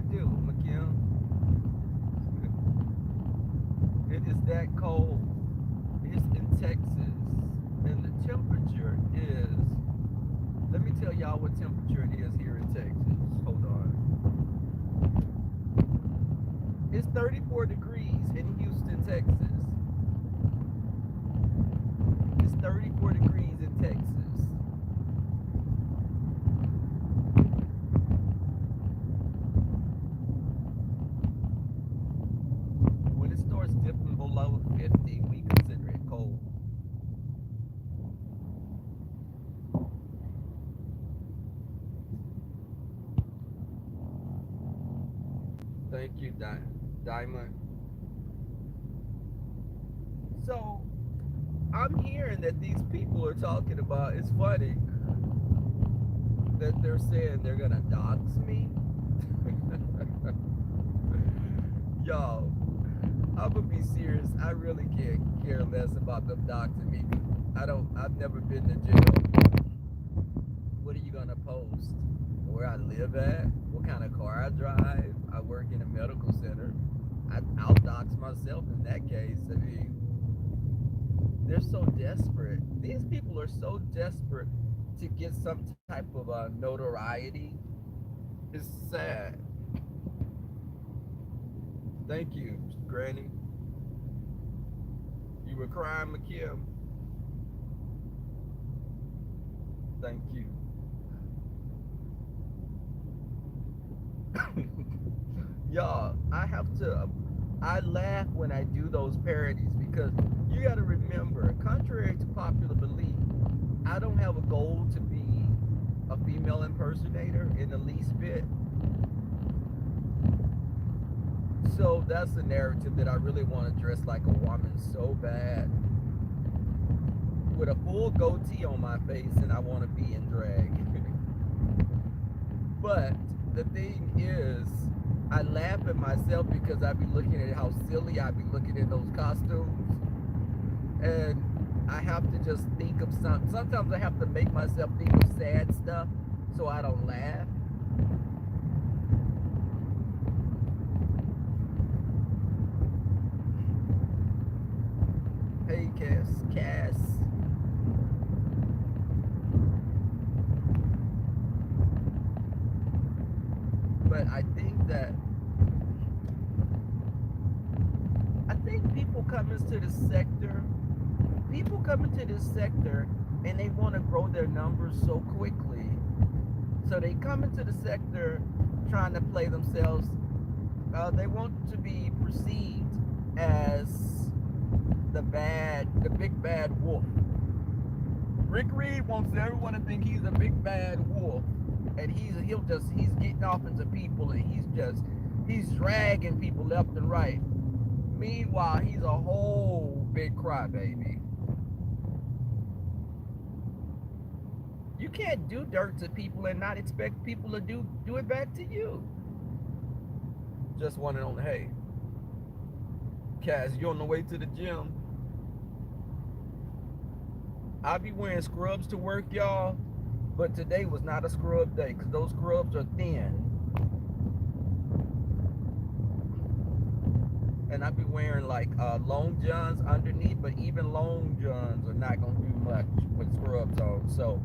do, McKim. It is that cold. It's in Texas. And the temperature is, let me tell y'all what temperature it is here in Texas. Hold on. It's 34 degrees in Houston, Texas. It's 34 degrees in Texas. When it starts dipping below 50, we consider it cold. Thank you, Diamond. So, I'm hearing that these people are talking about, it's funny that they're saying they're gonna dox me. Y'all, I'm gonna be serious. I really can't care less about them doxing me. I've never been to jail. What are you gonna post? Where I live at? What kind of car I drive? I work in a medical center. I'll dox myself in that case. I mean, they're so desperate. These people are so desperate to get some type of notoriety. It's sad. Thank you, Granny. You were crying, McKim. Thank you. Y'all, I laugh when I do those parodies because you got to remember, contrary to popular belief, I don't have a goal to be a female impersonator in the least bit. So that's the narrative that I really want to dress like a woman so bad. With a full goatee on my face, and I want to be in drag. But the thing is, I laugh at myself because I be looking at how silly I be looking in those costumes. And I have to just think of sometimes I have to make myself think of sad stuff so I don't laugh. Hey, Cass. But I think people come into this sector and they want to grow their numbers so quickly. So they come into the sector trying to play themselves. They want to be perceived as the big bad wolf. Rick Reed wants everyone to think he's a big bad wolf, and he's getting off into people, and he's dragging people left and right. Meanwhile, he's a whole big crybaby. You can't do dirt to people and not expect people to do it back to you. Just wanted on, hey, Cass, you on the way to the gym? I be wearing scrubs to work, y'all, but today was not a scrub day because those scrubs are thin. And I be wearing like long johns underneath, but even long johns are not gonna do much with scrubs on. So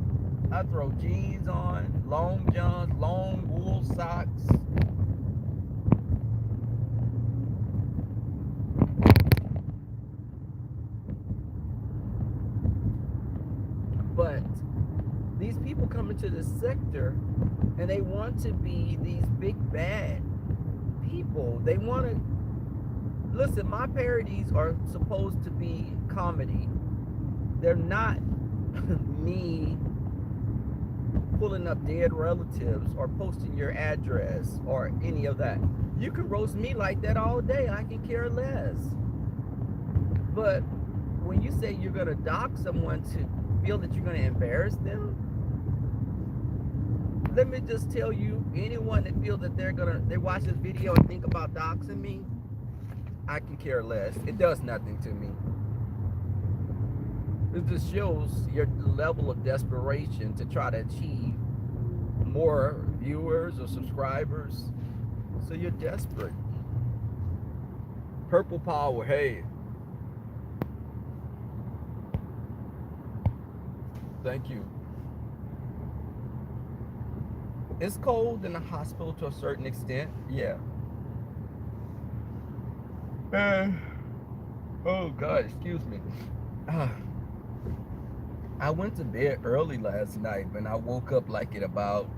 I throw jeans on, long johns, long wool socks. But these people come into this sector and they want to be these big bad people. They want to listen. My parodies are supposed to be comedy. They're not me pulling up dead relatives or posting your address or any of that. You can roast me like that all day. I can care less. But when you say you're going to dox someone to feel that you're going to embarrass them, let me just tell you, anyone that feels that they watch this video and think about doxing me, I can care less. It does nothing to me. It just shows your level of desperation to try to achieve more viewers or subscribers. So you're desperate. Purple power, hey. Thank you. It's cold in the hospital to a certain extent, yeah. Uh, oh God, excuse me. Uh, I went to bed early last night, and I woke up like at about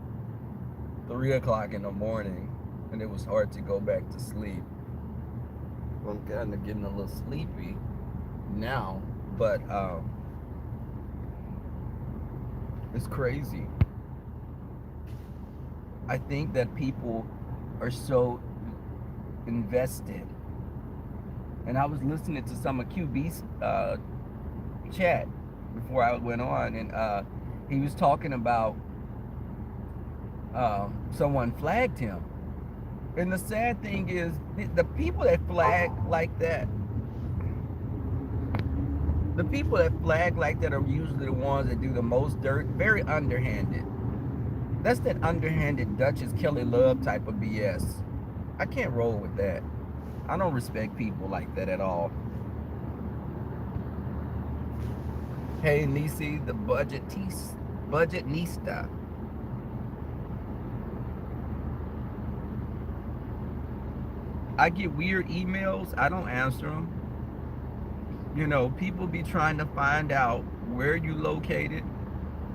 3 o'clock in the morning, and it was hard to go back to sleep. I'm kind of getting a little sleepy now, but it's crazy. I think that people are so invested. And I was listening to some of QB's chat before I went on, and he was talking about someone flagged him. And the sad thing is, the people that flag like that, the people that flag like that are usually the ones that do the most dirt, very underhanded. That's that underhanded Duchess Kelly Love type of BS. I can't roll with that. I don't respect people like that at all. Hey, Nisi, the budgetnista. I get weird emails. I don't answer them. You know, people be trying to find out where you located.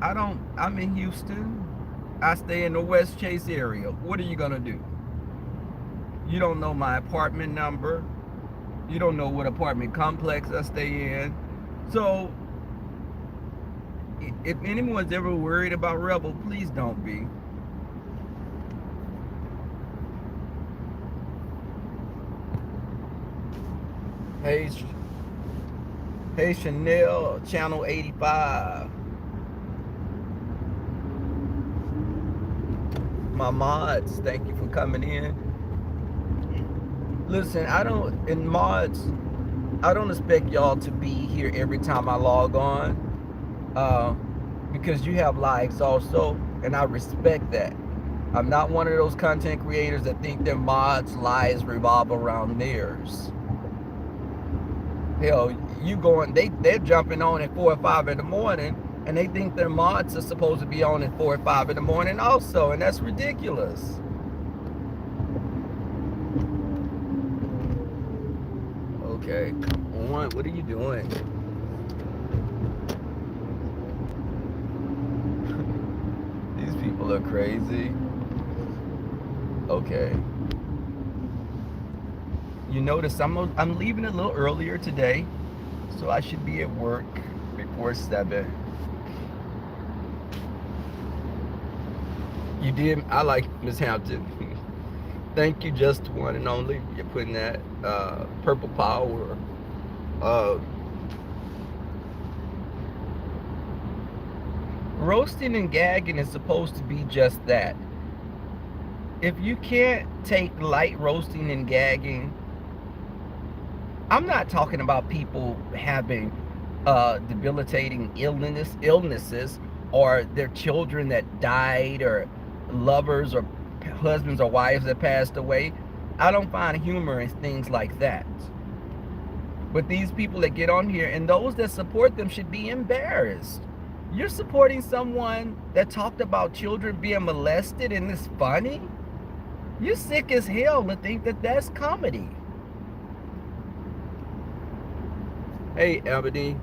I'm in Houston. I stay in the West Chase area. What are you gonna do? You don't know my apartment number. You don't know what apartment complex I stay in. So, if anyone's ever worried about Rebel, please don't be. Hey, Chanel, Channel 85. My mods, thank you for coming in. Listen, I don't expect y'all to be here every time I log on, because you have lives also, and I respect that. I'm not one of those content creators that think their mods' lives revolve around theirs. Hell, they're jumping on at 4 or 5 in the morning, and they think their mods are supposed to be on at 4 or 5 in the morning also, and that's ridiculous. Okay, come on, what are you doing? These people are crazy. Okay. You notice I'm leaving a little earlier today, so I should be at work before 7. You did. I like Miss Hampton. Thank you, just one and only. You're putting that purple power. Roasting and gagging is supposed to be just that. If you can't take light roasting and gagging, I'm not talking about people having debilitating illnesses, or their children that died, or lovers or husbands or wives that passed away. I don't find humor in things like that. But these people that get on here, and those that support them, should be embarrassed. You're supporting someone that talked about children being molested, and it's funny? You're sick as hell to think that that's comedy. Hey, Ebony.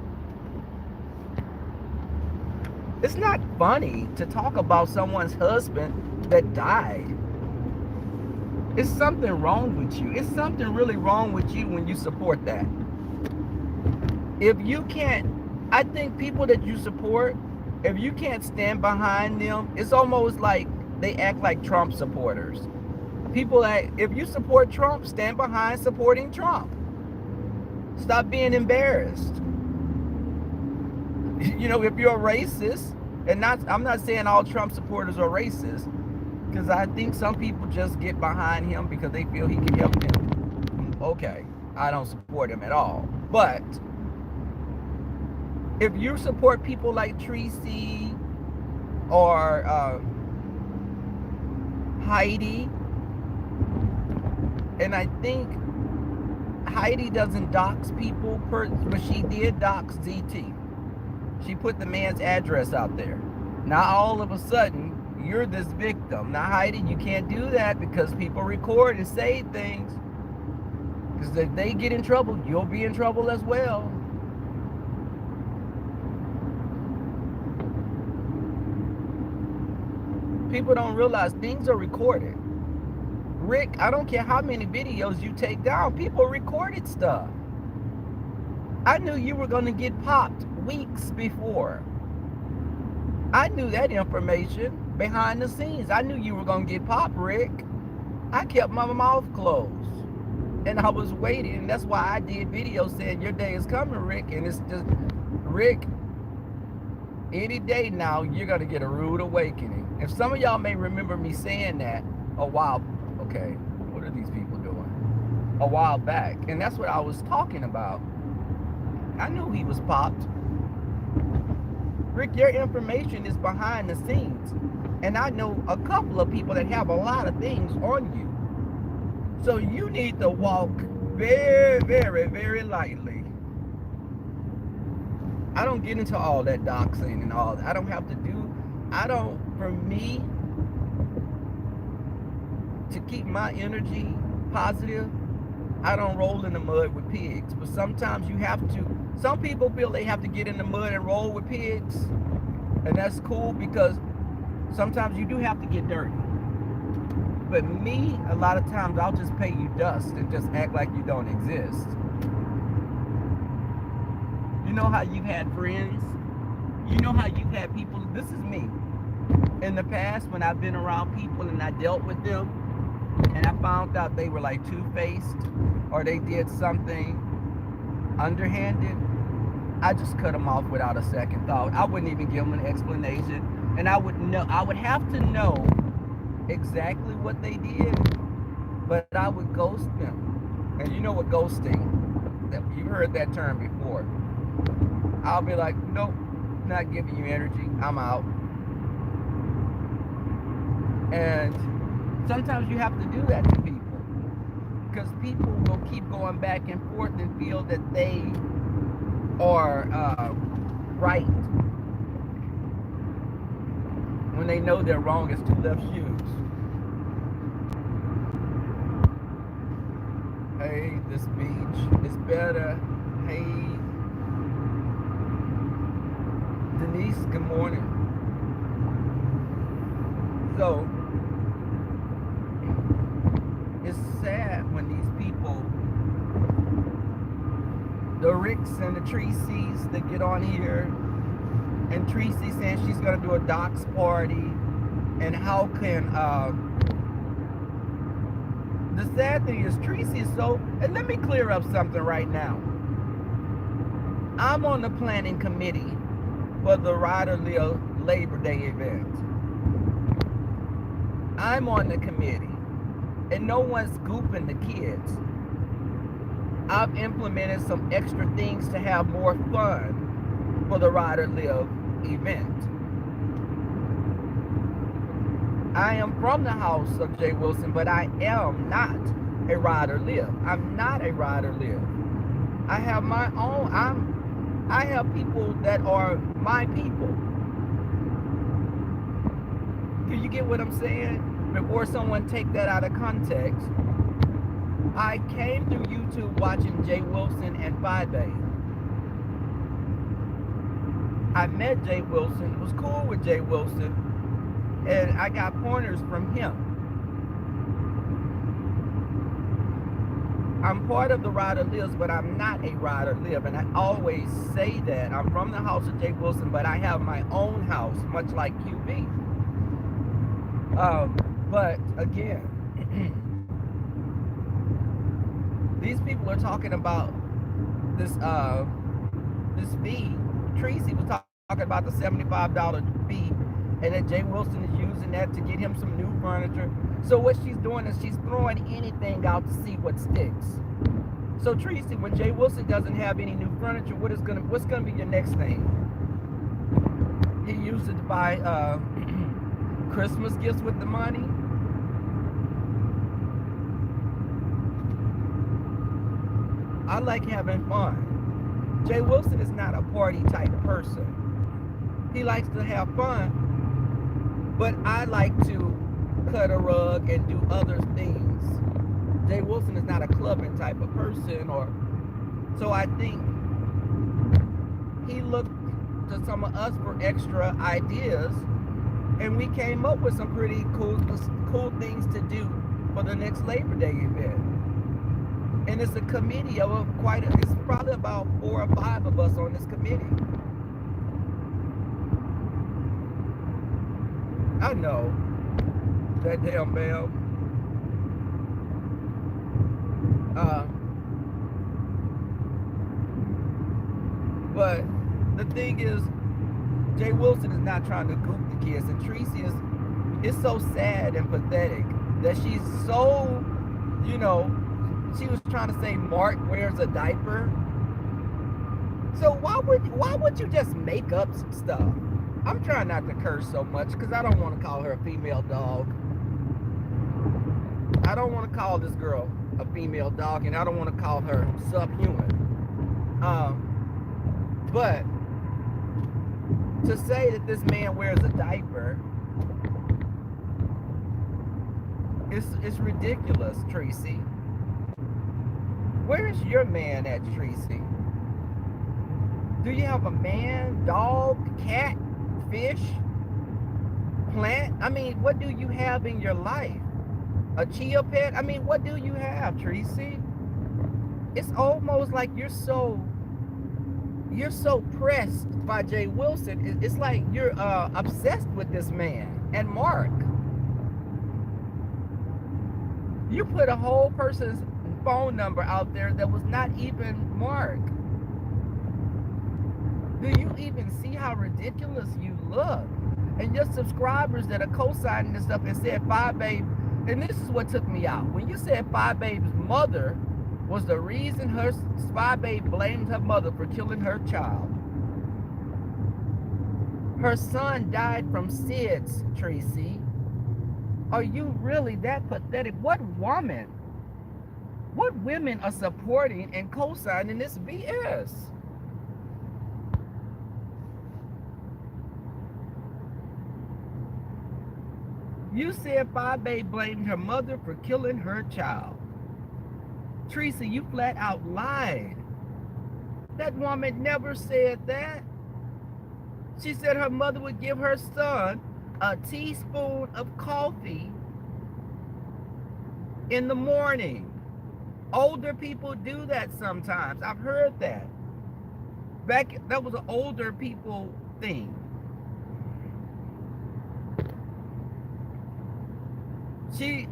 It's not funny to talk about someone's husband that died. It's something wrong with you. It's something really wrong with you when you support that. If you can't, I think people that you support, if you can't stand behind them, it's almost like they act like Trump supporters. People that, if you support Trump, stand behind supporting Trump. Stop being embarrassed. You know, if you're a racist, and I'm not saying all Trump supporters are racist, because I think some people just get behind him because they feel he can help them. Okay, I don't support him at all. But if you support people like Tracy or Heidi, And I think Heidi doesn't dox people, but she did dox ZT. She put the man's address out there. Now all of a sudden, you're this victim. Now Heidi, you can't do that because people record and say things. Because if they get in trouble, you'll be in trouble as well. People don't realize things are recorded. Rick, I don't care how many videos you take down, people recorded stuff. I knew you were going to get popped weeks before. I knew that information behind the scenes. I knew you were going to get popped, Rick. I kept my mouth closed. And I was waiting. And that's why I did videos saying your day is coming, Rick. And it's just, Rick, any day now, you're going to get a rude awakening. If some of y'all may remember me saying that a while, okay, what are these people doing? A while back. And that's what I was talking about. I knew he was popped. Rick, your information is behind the scenes. And I know a couple of people that have a lot of things on you. So you need to walk very, very, very lightly. I don't get into all that doxing and all that. I don't have to do, for me, to keep my energy positive, I don't roll in the mud with pigs. But sometimes you have to, some people feel they have to get in the mud and roll with pigs. And that's cool because sometimes you do have to get dirty. But me, a lot of times I'll just pay you dust and just act like you don't exist. You know how you've had friends? You know how you've had people, this is me. In the past, when I've been around people and I dealt with them, and I found out they were like two-faced, or they did something underhanded, I just cut them off without a second thought. I wouldn't even give them an explanation, and I would have to know exactly what they did, but I would ghost them. And you know what ghosting, you've heard that term before. I'll be like, nope, not giving you energy, I'm out. And sometimes you have to do that to people, because people will keep going back and forth and feel that they are right when they know they're wrong as two left shoes. Hey, this beach is better. Hey, Denise, good morning. So, it's sad when these people, the Ricks and the Tracy's that get on here, and Tracy saying she's going to do a docs party, and how can, the sad thing is Tracy is so, and let me clear up something right now. I'm on the planning committee for the Ryder Labor Day event. I'm on the committee, and no one's gooping the kids. I've implemented some extra things to have more fun for the Ryder Live event. I am from the house of Jay Wilson, but I am not a Ryder Live. I'm not a Ryder Live. I have my own, I have people that are my people. Do you get what I'm saying? Before someone take that out of context, I came through YouTube watching Jay Wilson and Five-Bay. I met Jay Wilson, was cool with Jay Wilson, and I got pointers from him. I'm part of the Ryder Lives, but I'm not a Ryder Live, and I always say that. I'm from the house of Jay Wilson, but I have my own house, much like QB. But again, these people are talking about this this fee. Tracy was talking about the $75 fee, and that Jay Wilson is using that to get him some new furniture. So what she's doing is she's throwing anything out to see what sticks. So Tracy, when Jay Wilson doesn't have any new furniture, what's gonna be your next thing? He used it to buy Christmas gifts with the money. I like having fun. Jay Wilson is not a party type person. He likes to have fun, but I like to cut a rug and do other things. Jay Wilson is not a clubbing type of person, or so I think he looked to some of us for extra ideas, and we came up with some pretty cool things to do for the next Labor Day event. And it's a committee of it's probably about 4 or 5 of us on this committee. I know that damn bell. But the thing is, Jay Wilson is not trying to goop the kids, and Tracy is so sad and pathetic that she's so, you know, she was trying to say Mark wears a diaper. So why would you just make up some stuff? I'm trying not to curse so much because I don't want to call her a female dog. I don't want to call this girl a female dog, and I don't want to call her subhuman. But to say that this man wears a diaper, it's ridiculous, Tracy. Where is your man at, Tracy? Do you have a man, dog, cat, fish, plant? I mean, what do you have in your life? A chia pet? I mean, what do you have, Tracy? It's almost like you're so pressed by Jay Wilson. It's like you're obsessed with this man and Mark. You put a whole person's phone number out there that was not even Mark. Do you even see how ridiculous you look? And your subscribers that are co-signing this stuff and said Five Babe, and this is what took me out. When you said Five Babe's mother was the reason Five Babe blamed her mother for killing her child. Her son died from SIDS, Tracy. Are you really that pathetic? What women are supporting and co-signing this BS? You said Five Babe blamed her mother for killing her child. Tracy, you flat out lied. That woman never said that. She said her mother would give her son a teaspoon of coffee in the morning. Older people do that sometimes. I've heard that. That was an older people thing.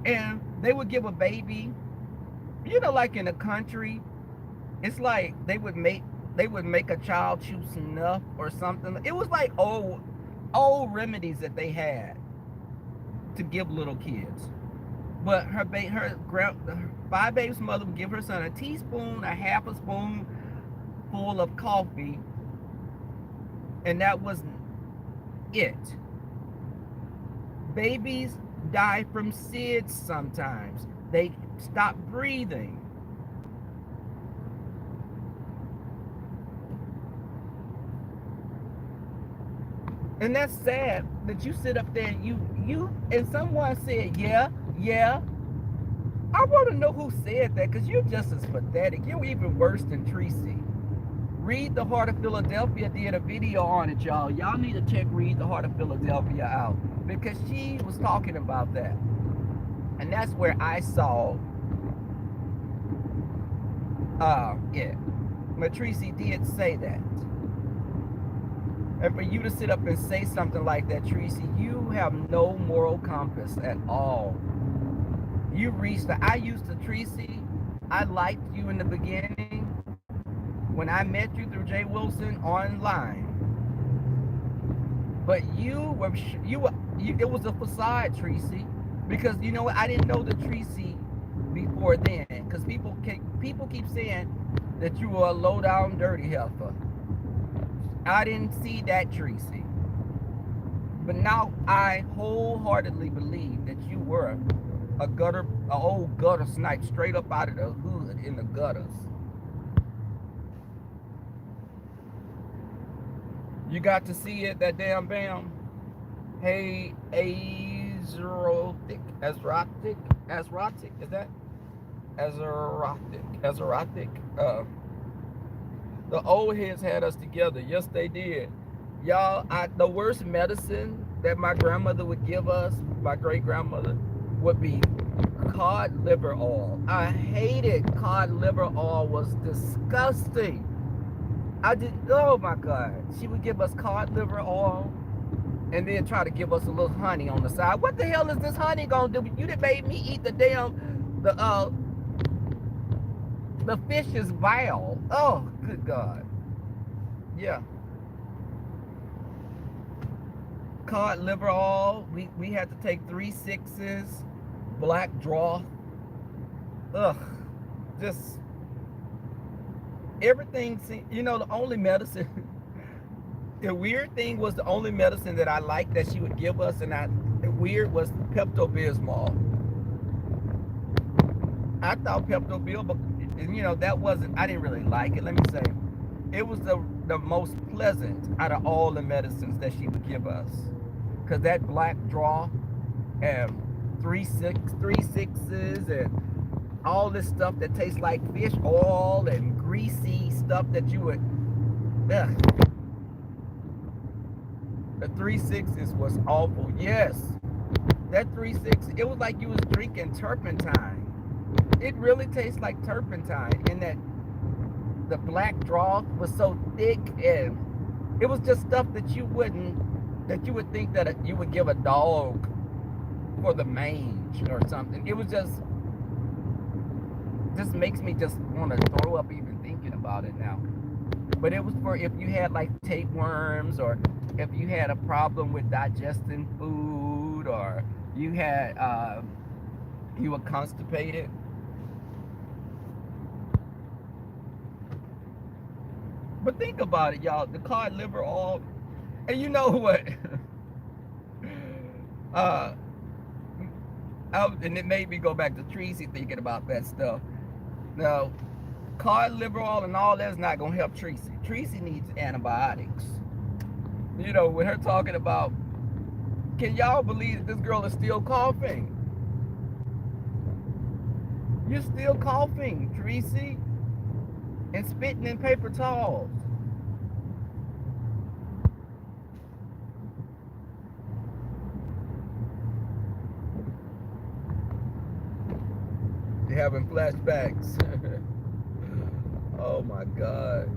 And they would give a baby, you know, like in the country, it's like they would make a child chew snuff or something. It was like old remedies that they had to give little kids. But Five Babe's mother would give her son a teaspoon, a half a spoon full of coffee, and that was it. Babies die from SIDS sometimes. They stop breathing. And that's sad that you sit up there and you and someone said, yeah. I want to know who said that, because you're just as pathetic. You're even worse than Tracy. Read the Heart of Philadelphia did a video on it, y'all. Y'all need to check Read the Heart of Philadelphia out, because she was talking about that. And that's where I saw it. But Tracy did say that. And for you to sit up and say something like that, Tracy, you have no moral compass at all. You reached I used to, Tracy, I liked you in the beginning when I met you through Jay Wilson online. But it was a facade, Tracy, because you know what? I didn't know the Tracy before then, because people keep saying that you were a low down dirty heifer. I didn't see that, Tracy. But now I wholeheartedly believe that you were an old gutter snipe straight up out of the hood in the gutters. You got to see it, that damn Bam? Hey, Azrotic, is that? Azrotic. The old heads had us together. Yes, they did. Y'all, the worst medicine that my grandmother would give us, my great grandmother, would be cod liver oil. I hated cod liver oil. Was disgusting. I didn't. Oh my God. She would give us cod liver oil, and then try to give us a little honey on the side. What the hell is this honey gonna do? You done made me eat the fish's bile. Oh, good God. Yeah. Cod liver oil. We had to take 3/6s. Black draw. Ugh. Just everything. The only medicine. The weird thing was the only medicine that I liked that she would give us, and weird was Pepto-Bismol. I thought Pepto-Bismol, that wasn't. I didn't really like it. Let me say, it was the most pleasant out of all the medicines that she would give us, cause that black draw and 3/6s and all this stuff that tastes like fish oil and greasy stuff that you would. Ugh. The 3/6s was awful. Yes, that 3/6. It was like you was drinking turpentine. It really tastes like turpentine, and the black draw was so thick, and it was just stuff that you would think that you would give a dog for the mange or something. It was just makes me just want to throw up even thinking about it now. But it was for if you had like tapeworms, or if you had a problem with digesting food, or you had you were constipated. But think about it, y'all. The cod liver oil, and you know what? uh, and it made me go back to Tracy thinking about that stuff. Now, cod liver oil and all that's not gonna help Tracy. Tracy needs antibiotics. When her talking about, can y'all believe that this girl is still coughing? You're still coughing, Tracy, and spitting in paper towels. You're having flashbacks. Oh my God.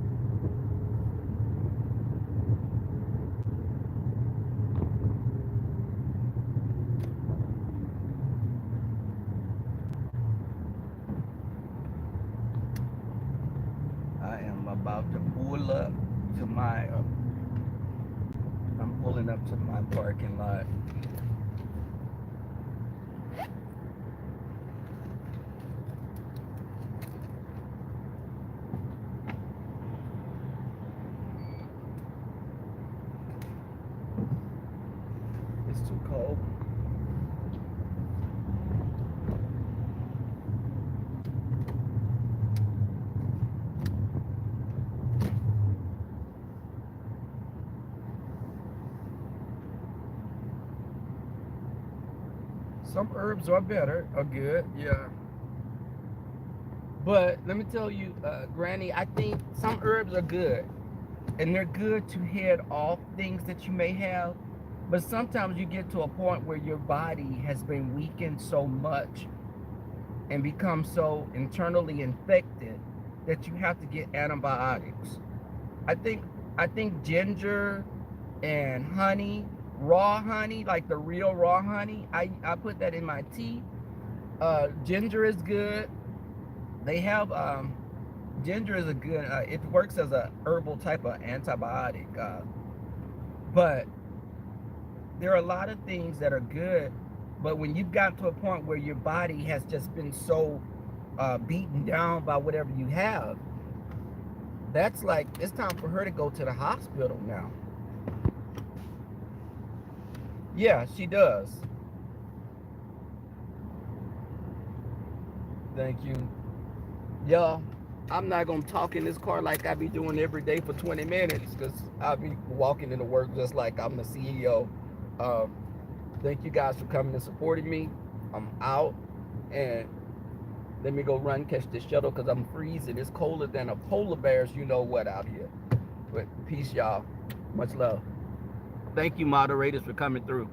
I am about to pull up to my. I'm pulling up to my parking lot. It's too cold. Some herbs are good, yeah. But let me tell you, Granny, I think some herbs are good, and they're good to head off things that you may have. But sometimes you get to a point where your body has been weakened so much and become so internally infected that you have to get antibiotics. I think I think ginger and honey, raw honey, like the real raw honey, I put that in my tea. Ginger is good. They have ginger is a good. It works as a herbal type of antibiotic. But there are a lot of things that are good. But when you've got to a point where your body has just been so beaten down by whatever you have, that's like it's time for her to go to the hospital now. Yeah, she does. Thank you. Yeah. I'm not gonna talk in this car like I be doing every day for 20 minutes, because I'll be walking into work just like I'm the CEO. Um, thank you guys for coming and supporting me. I'm out, and let me go run catch this shuttle because I'm freezing. It's colder than a polar bear's you know what out here. But peace, y'all. Much love. Thank you, moderators, for coming through.